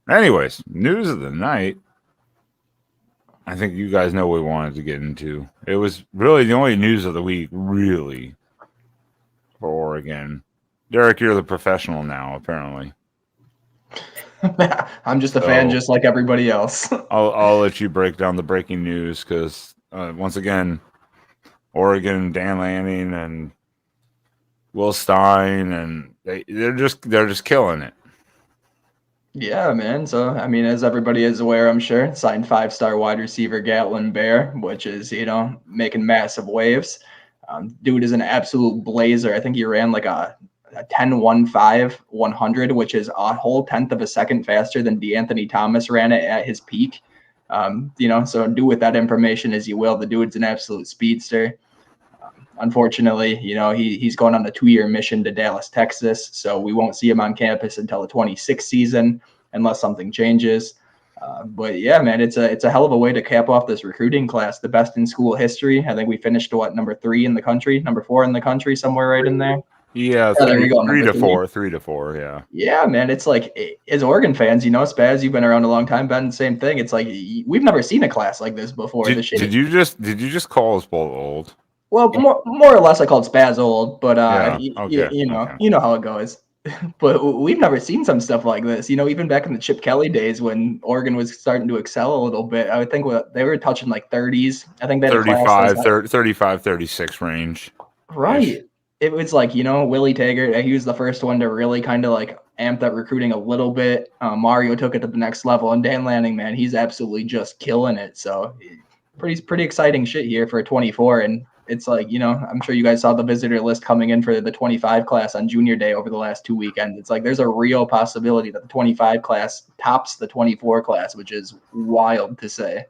Anyways, news of the night. I think you guys know what we wanted to get into. It was really the only news of the week, really, for Oregon. Derek, you're the professional now, apparently. I'm just a fan, So just like everybody else. I'll let you break down the breaking news because once again, Oregon, Dan Lanning, and Will Stein, and they're just killing it. Yeah, man. So, I mean, as everybody is aware, I'm sure, signed five-star wide receiver Gatlin Bear, which is, making massive waves. Dude is an absolute blazer. I think he ran like a 10.15 100, which is a whole tenth of a second faster than DeAnthony Thomas ran it at his peak. So do with that information as you will. The dude's an absolute speedster. Unfortunately, he's going on a 2-year mission to Dallas, Texas, so we won't see him on campus until the 26th season unless something changes. But yeah, man, it's a hell of a way to cap off this recruiting class, the best in school history. I think we finished number 3 in the country, number 4 in the country, somewhere right in there. Yeah, Yeah, there we go, three number to 3. four, 3 to 4. Yeah. Yeah, man, it's like as Oregon fans, Spaz, you've been around a long time, Ben, same thing. It's like we've never seen a class like this before. The shit. Did you just call us both old? Well, more or less, I called Spaz old, but Yeah. Okay. Okay. you know how it goes. But we've never seen some stuff like this. Even back in the Chip Kelly days when Oregon was starting to excel a little bit, I would think they were touching like 30s. I think they had a class that was 35, 36 range. right. It was like, Willie Taggart, he was the first one to really kind of like amp that recruiting a little bit. Mario took it to the next level, and Dan Lanning, man, he's absolutely just killing it. So pretty exciting shit here for 24. And it's like, I'm sure you guys saw the visitor list coming in for the 25 class on junior day over the last 2 weekends. It's like there's a real possibility that the 25 class tops the 24 class, which is wild to say.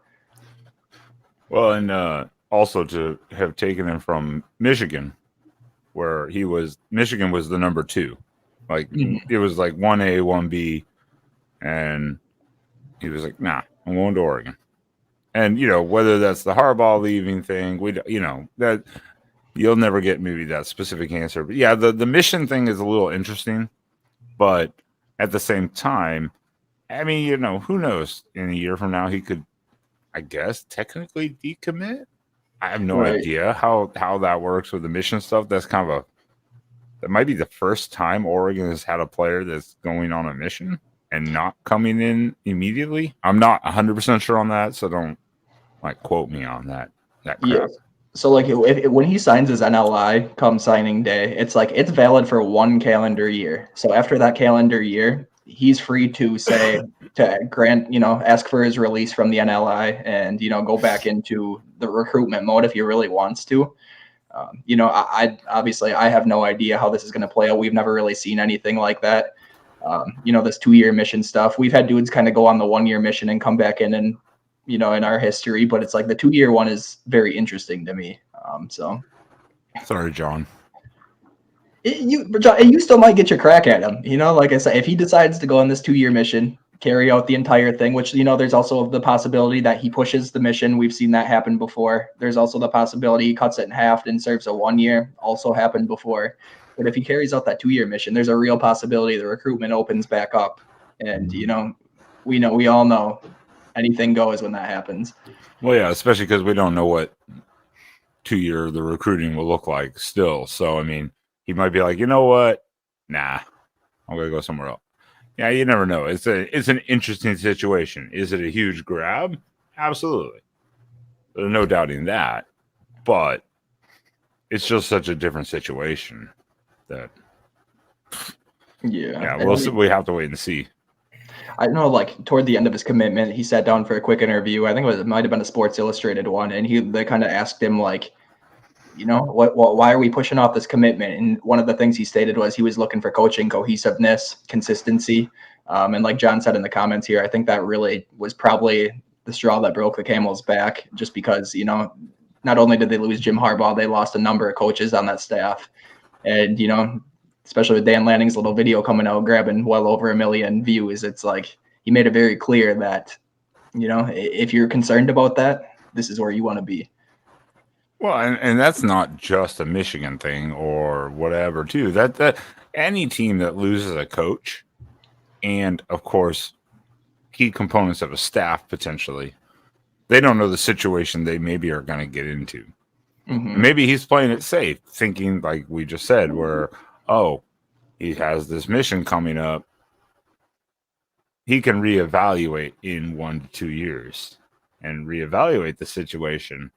Well, and also to have taken him from Michigan, where Michigan was the number 2. Like it was like 1A, 1B, and he was like, nah, I'm going to Oregon. And whether that's the Harbaugh leaving thing, that you'll never get maybe that specific answer. But yeah, the mission thing is a little interesting, but at the same time, I mean, who knows? In a year from now, he could, I guess, technically decommit. I have no idea how that works with the mission stuff. That might be the first time Oregon has had a player that's going on a mission and not coming in immediately. I'm not 100% sure on that, so don't quote me on that crap. Yeah. So like when he signs his NLI come signing day, it's like it's valid for 1 calendar year. So after that calendar year, he's free to ask for his release from the NLI and go back into the recruitment mode if he really wants to. I obviously I have no idea how this is going to play out. We've never really seen anything like that. This 2-year mission stuff. We've had dudes kind of go on the 1-year mission and come back in and in our history, but it's like the 2-year one is very interesting to me. Sorry, John. You still might get your crack at him. Like I said, if he decides to go on this 2-year mission, carry out the entire thing, which, there's also the possibility that he pushes the mission. We've seen that happen before. There's also the possibility he cuts it in half and serves a 1-year, also happened before. But if he carries out that 2-year mission, there's a real possibility the recruitment opens back up. And, we all know anything goes when that happens. Well, yeah, especially because we don't know what 2-year the recruiting will look like still. So, I mean, he might be like, you know what? Nah, I'm going to go somewhere else. Yeah, you never know. It's an interesting situation. Is it a huge grab? Absolutely. There's no doubting that. But it's just such a different situation that yeah, we have to wait and see. I know, like toward the end of his commitment, he sat down for a quick interview. I think it might have been a Sports Illustrated one, and they kind of asked him like, why are we pushing off this commitment? And one of the things he stated was he was looking for coaching cohesiveness, consistency, and like John said in the comments here, I think that really was probably the straw that broke the camel's back, just because not only did they lose Jim Harbaugh, they lost a number of coaches on that staff, and especially with Dan Lanning's little video coming out, grabbing well over 1 million views. It's like he made it very clear that, if you're concerned about that, this is where you want to be. Well, and that's not just a Michigan thing or whatever, too. That any team that loses a coach, and of course, key components of a staff potentially. They don't know the situation they maybe are going to get into. And maybe he's playing it safe, thinking like we just said, where he has this mission coming up. He can reevaluate in 1 to 2 years and reevaluate the situation.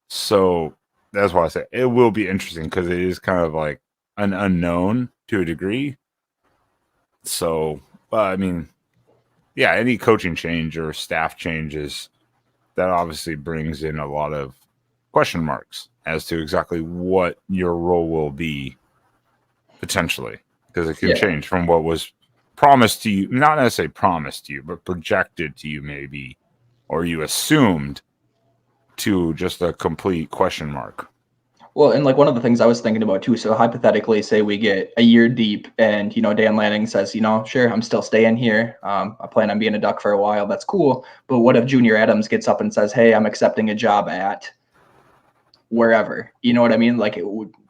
So that's why I say it will be interesting because it is kind of like an unknown to a degree. So, I mean, yeah, any coaching change or staff changes, that obviously brings in a lot of question marks as to exactly what your role will be potentially, because it can change from what was promised to you, not necessarily promised to you, but projected to you maybe, or you assumed, to just a complete question mark. Well, and like one of the things I was thinking about too, so hypothetically, say we get a year deep and, Dan Lanning says, sure, I'm still staying here. I plan on being a Duck for a while. That's cool. But what if Junior Adams gets up and says, hey, I'm accepting a job at wherever? You know what I mean? Like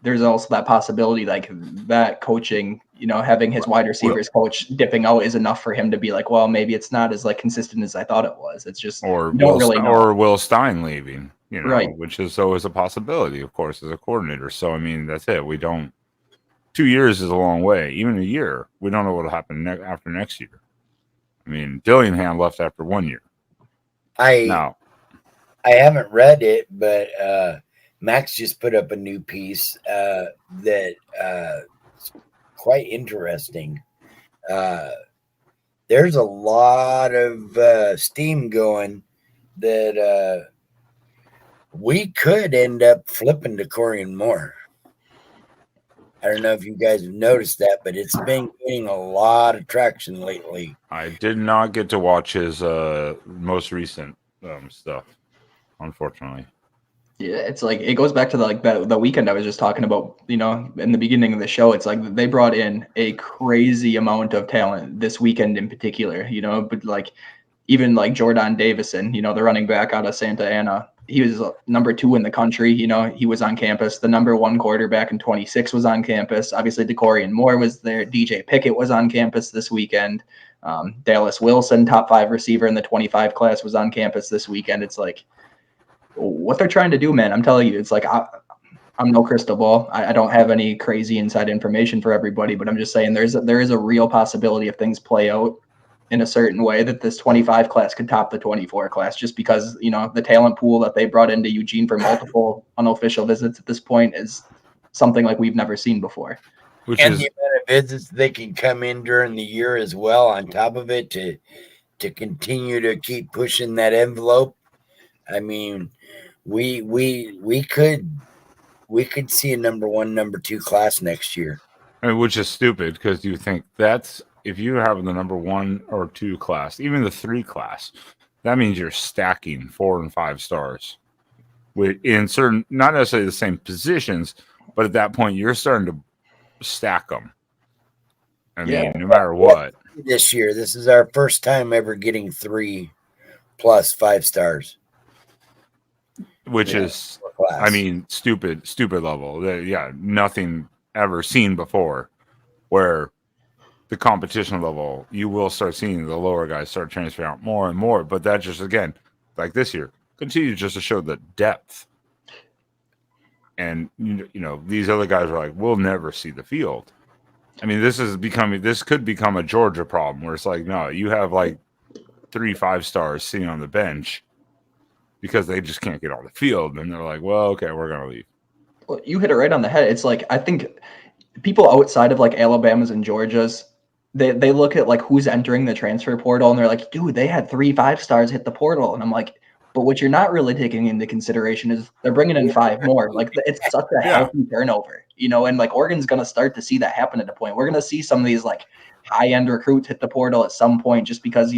there's also that possibility, like that coaching, having his wide receivers coach dipping out is enough for him to be like, well, maybe it's not as like consistent as I thought it was. It's just or don't really know. Or Will Stein leaving, right. which is always a possibility, of course, as a coordinator. So I mean, that's it. We don't. 2 years is a long way. Even a year, we don't know what will happen after next year. I mean, Dillingham left after 1 year. I haven't read it, but Max just put up a new piece that is quite interesting. There's a lot of steam going that we could end up flipping to Corian Moore. I don't know if you guys have noticed that, but it's been getting a lot of traction lately. I did not get to watch his most recent stuff, unfortunately. Yeah, it's like it goes back to the weekend I was just talking about, in the beginning of the show. It's like they brought in a crazy amount of talent this weekend in particular, but like even like Jordan Davison, the running back out of Santa Ana, he was number 2 in the country. He was on campus. The number 1 quarterback in 26 was on campus. Obviously, DeCorian Moore was there. DJ Pickett was on campus this weekend. Dallas Wilson, top 5 receiver in the 25 class, was on campus this weekend. It's like what they're trying to do, man. I'm telling you, it's like I'm no crystal ball. I don't have any crazy inside information for everybody, but I'm just saying there is a real possibility if things play out in a certain way that this 25 class could top the 24 class, just because, the talent pool that they brought into Eugene for multiple unofficial visits at this point is something like we've never seen before. The amount of visits they can come in during the year as well on top of it to continue to keep pushing that envelope. I mean, we could see a number 1, number 2 class next year. Which is stupid, because you think that's, if you have the number 1 or 2 class, even the 3 class, that means you're stacking 4 and 5 stars in certain, not necessarily the same positions, but at that point you're starting to stack them. I mean, no matter what. This year, this is our first time ever getting 3 plus 5 stars. Which is, I mean, stupid level. Nothing ever seen before, where the competition level, you will start seeing the lower guys start transferring out more and more. But that just, again, like this year, continues just to show the depth. And, these other guys are like, we'll never see the field. I mean, this could become a Georgia problem, where it's like, no, you have like 3 5 stars sitting on the bench because they just can't get on the field. And they're like, well, okay, we're going to leave. Well, you hit it right on the head. It's like, I think people outside of like Alabama's and Georgia's, they look at like who's entering the transfer portal and they're like, dude, they had 3 5 stars hit the portal. And I'm like, but what you're not really taking into consideration is they're bringing in 5 more. Like it's such a healthy turnover, and like Oregon's going to start to see that happen at a point. We're going to see some of these like high-end recruits hit the portal at some point, just because,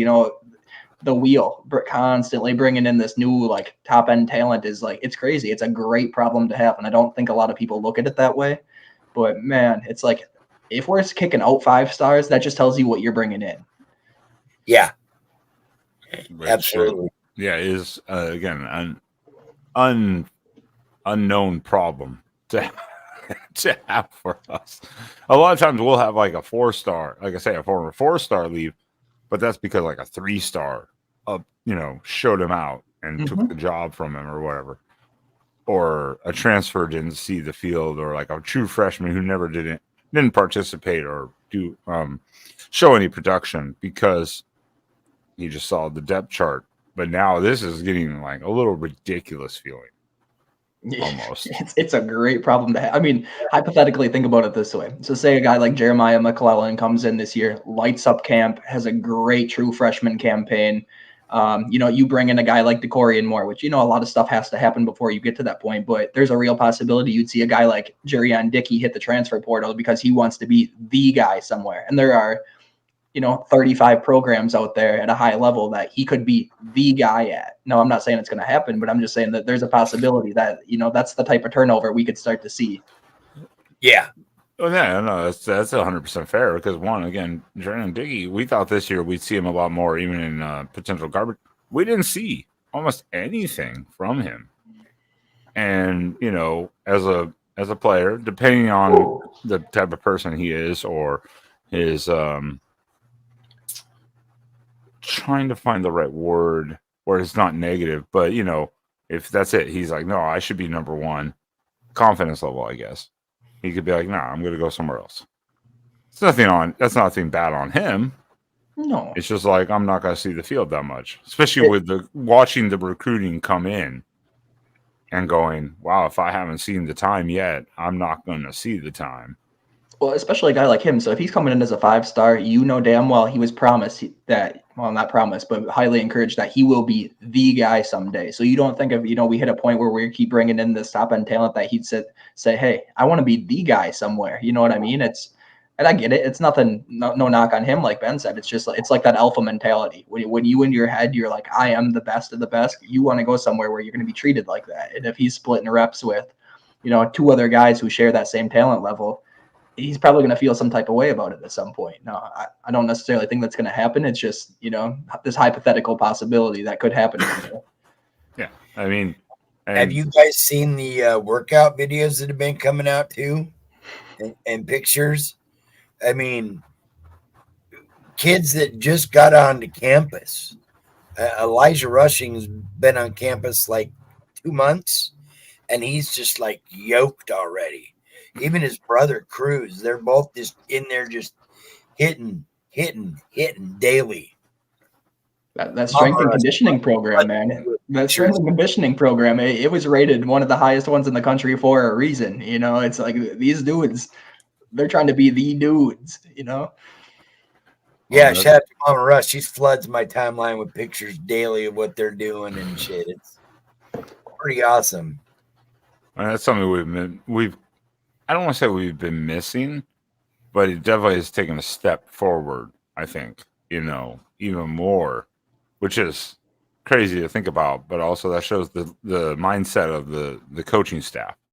the wheel constantly bringing in this new like top end talent is like, it's crazy. It's a great problem to have. And I don't think a lot of people look at it that way, but man, it's like, if we're kicking out 5 stars, that just tells you what you're bringing in. Yeah, absolutely. Yeah, is again an unknown problem to have for us. A lot of times we'll have like a 4-star, like I say, a former 4-star leave, but that's because like a 3-star up, showed him out and took Mhm. the job from him or whatever. Or a transfer didn't see the field, or like a true freshman who never didn't participate or do show any production because he just saw the depth chart. But now this is getting like a little ridiculous feeling. Almost. It's a great problem to have. I mean, hypothetically, think about it this way. So, say a guy like Jeremiah McClellan comes in this year, lights up camp, has a great true freshman campaign. You bring in a guy like DeCorian Moore, which, a lot of stuff has to happen before you get to that point. But there's a real possibility you'd see a guy like Jerion Dickey hit the transfer portal because he wants to be the guy somewhere. And there are 35 programs out there at a high level that he could be the guy at. No, I'm not saying it's going to happen, but I'm just saying that there's a possibility that, that's the type of turnover we could start to see. Yeah. Oh, yeah, no, that's 100% fair because one, again, Jordan Diggy, we thought this year we'd see him a lot more, even in potential garbage. We didn't see almost anything from him, and as a player, depending on the type of person he is or his trying to find the right word where it's not negative, but if that's it, he's like, no, I should be number one. Confidence level, I guess. He could be like, nah, I'm going to go somewhere else. That's nothing bad on him. No. It's just like, I'm not going to see the field that much, especially with watching the recruiting come in and going, wow, if I haven't seen the time yet, I'm not going to see the time. Well, especially a guy like him. So if he's coming in as a 5-star, damn well he was promised that, well, not promised, but highly encouraged that he will be the guy someday. So you don't think of, we hit a point where we keep bringing in this top end talent that he'd say, hey, I want to be the guy somewhere. You know what I mean? And I get it. It's nothing, no knock on him. Like Ben said, it's like that alpha mentality. When you in your head, you're like, I am the best of the best. You want to go somewhere where you're going to be treated like that. And if he's splitting reps with, 2 other guys who share that same talent level, he's probably going to feel some type of way about it at some point. No, I don't necessarily think that's going to happen. It's just, this hypothetical possibility that could happen. Yeah. I mean, have you guys seen the workout videos that have been coming out too? And pictures? I mean, kids that just got onto campus. Elijah Rushing's been on campus like 2 months, and he's just like yoked already. Even his brother Cruz, they're both just in there just hitting daily. That strength and conditioning program, man. That strength and conditioning program, it was rated one of the highest ones in the country for a reason. It's like these dudes, they're trying to be the dudes, Yeah, shout out to Mama Rush. She floods my timeline with pictures daily of what they're doing and shit. It's pretty awesome. And that's something I don't want to say we've been missing, but it definitely has taken a step forward, I think, even more, which is crazy to think about, but also that shows the mindset of the coaching staff.